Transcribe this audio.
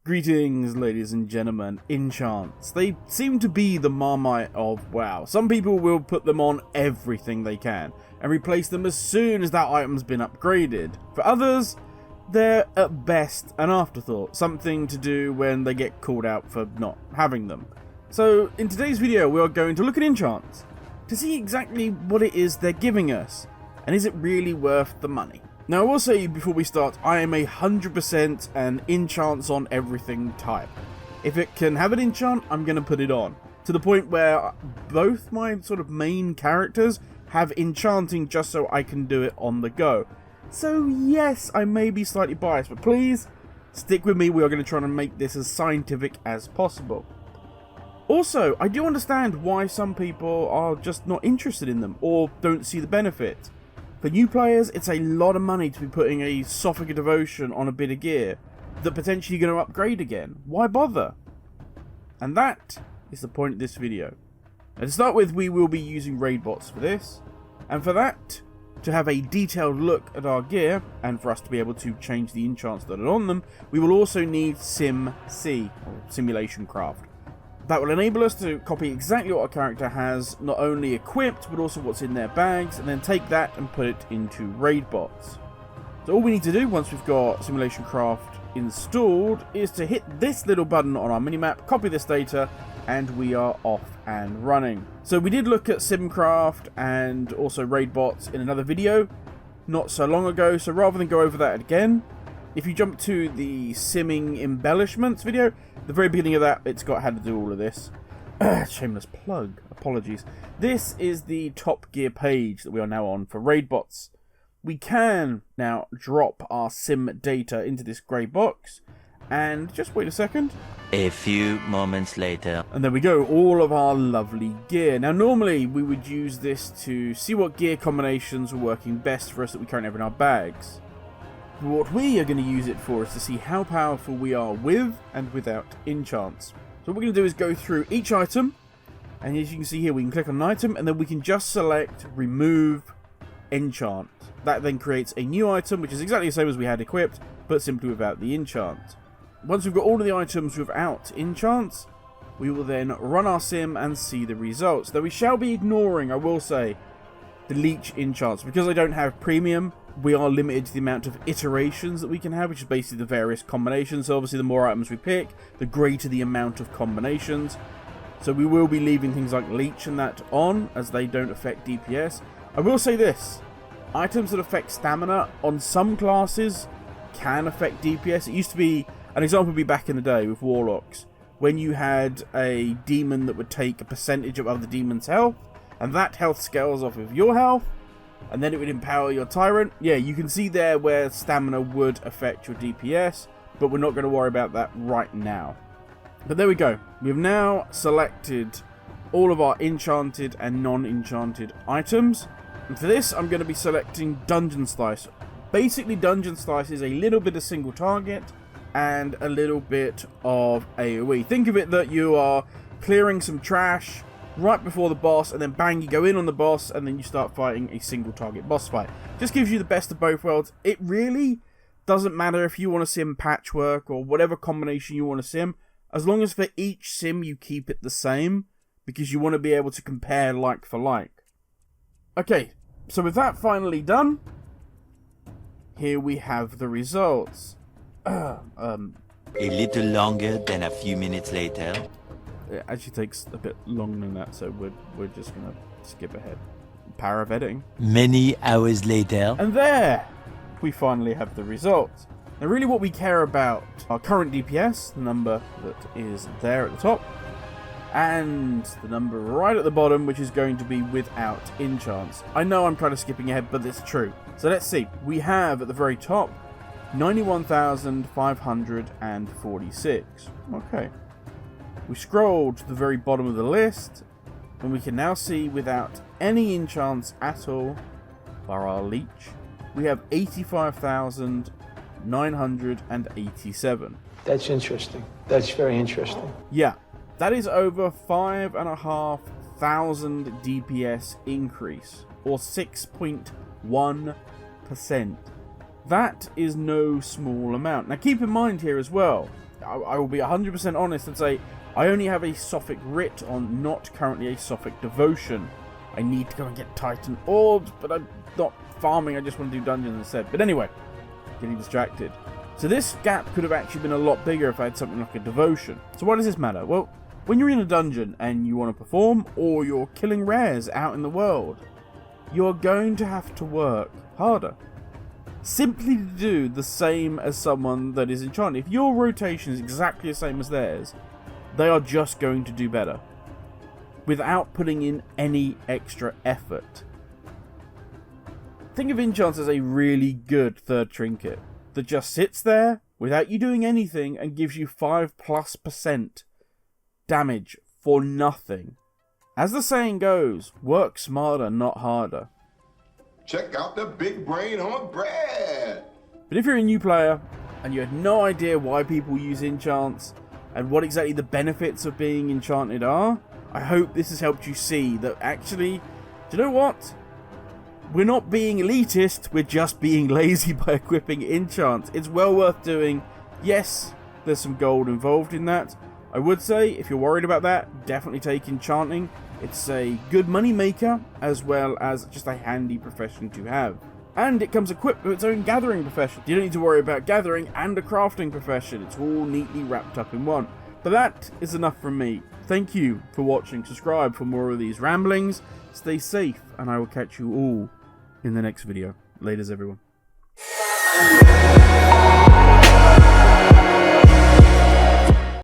Greetings, ladies and gentlemen. Enchants. They seem to be the Marmite of WoW. Some people will put them on everything they can and replace them as soon as that item's been upgraded. For others, they're at best an afterthought, something to do when they get called out for not having them. So in today's video we are going to look at enchants to see exactly what it is they're giving us, and is it really worth the money. Now I will say before we start, I am 100% an enchants on everything type. If it can have an enchant, I'm going to put it on. To the point where both my sort of main characters have enchanting just so I can do it on the go. So yes, I may be slightly biased, but please stick with me. We are going to try and make this as scientific as possible. Also, I do understand why some people are just not interested in them or don't see the benefit. For new players, it's a lot of money to be putting a Sophic of Devotion on a bit of gear that potentially you're going to upgrade again. Why bother? And that is the point of this video. Now to start with, we will be using raid bots for this. And for that, to have a detailed look at our gear, and for us to be able to change the enchants that are on them, we will also need Sim-C, or Simulation Craft. That will enable us to copy exactly what our character has, not only equipped, but also what's in their bags, and then take that and put it into raid bots. So all we need to do, once we've got Simulation Craft installed, is to hit this little button on our minimap, copy this data, and we are off and running. So we did look at Simcraft and also raid bots in another video, not so long ago, so rather than go over that again, if you jump to the simming embellishments video, the very beginning of that, it's got how to do all of this. Shameless plug, apologies. This is the Top Gear page that we are now on for raid bots. We can now drop our sim data into this grey box, and just wait a second. A few moments later. And there we go, all of our lovely gear. Now normally we would use this to see what gear combinations are working best for us that we currently have in our bags. But what we are going to use it for is to see how powerful we are with and without enchants. So what we're going to do is go through each item, and as you can see here, we can click on an item, and then we can just select remove enchant. That then creates a new item, which is exactly the same as we had equipped, but simply without the enchant. Once we've got all of the items without enchants, we will then run our sim and see the results. Though we shall be ignoring, I will say, the leech enchants. Because I don't have premium, we are limited to the amount of iterations that we can have, which is basically the various combinations. So obviously the more items we pick, the greater the amount of combinations. So we will be leaving things like leech and that on, as they don't affect DPS. I will say this, items that affect stamina on some classes can affect DPS. It used to be, an example would be back in the day with Warlocks, when you had a demon that would take a percentage of other demons' health, and that health scales off of your health, and then it would empower your tyrant. Yeah, you can see there where stamina would affect your DPS, but we're not going to worry about that right now. But there we go. We've now selected all of our enchanted and non-enchanted items. And for this, I'm going to be selecting Dungeon Slice. Basically, Dungeon Slice is a little bit of single target and a little bit of AoE. Think of it that you are clearing some trash right before the boss, and then bang, you go in on the boss, and then you start fighting a single target boss fight. Just gives you the best of both worlds. It really doesn't matter if you want to sim patchwork or whatever combination you want to sim, as long as for each sim you keep it the same, because you want to be able to compare like for like. Okay, so with that finally done, here we have the results. A little longer than a few minutes later. It actually takes a bit longer than that, so we're just going to skip ahead. Power of editing. Many hours later. And there, we finally have the results. Now really what we care about are current DPS, the number that is there at the top, and the number right at the bottom, which is going to be without enchants. I know I'm kind of skipping ahead, but it's true. So let's see. We have at the very top 91,546. Okay. We scroll to the very bottom of the list, and we can now see without any enchants at all, bar our leech, we have 85,987. That's interesting. That's very interesting. Yeah, that is over 5,500 DPS increase, or 6.1%. That is no small amount. Now keep in mind here as well, I will be 100% honest and say I only have a Sophic Writ on, not currently a Sophic Devotion. I need to go and get Titan Orbs, but I'm not farming, I just want to do dungeons instead. But anyway, getting distracted. So this gap could have actually been a lot bigger if I had something like a Devotion. So why does this matter? Well, when you're in a dungeon and you want to perform, or you're killing rares out in the world, you're going to have to work harder. Simply to do the same as someone that is enchanted. If your rotation is exactly the same as theirs, they are just going to do better, without putting in any extra effort. Think of enchants as a really good third trinket that just sits there without you doing anything and gives you 5+% damage for nothing. As the saying goes, work smarter, not harder. Check out the big brain on bread. But if you're a new player and you had no idea why people use enchants and what exactly the benefits of being enchanted are, I hope this has helped you see that actually, do you know what? We're not being elitist, we're just being lazy by equipping enchants. It's well worth doing. Yes, there's some gold involved in that. I would say, if you're worried about that, definitely take enchanting. It's a good money maker, as well as just a handy profession to have. And it comes equipped with its own gathering profession. You don't need to worry about gathering and a crafting profession. It's all neatly wrapped up in one. But that is enough from me. Thank you for watching. Subscribe for more of these ramblings. Stay safe, and I will catch you all in the next video. Laters, everyone.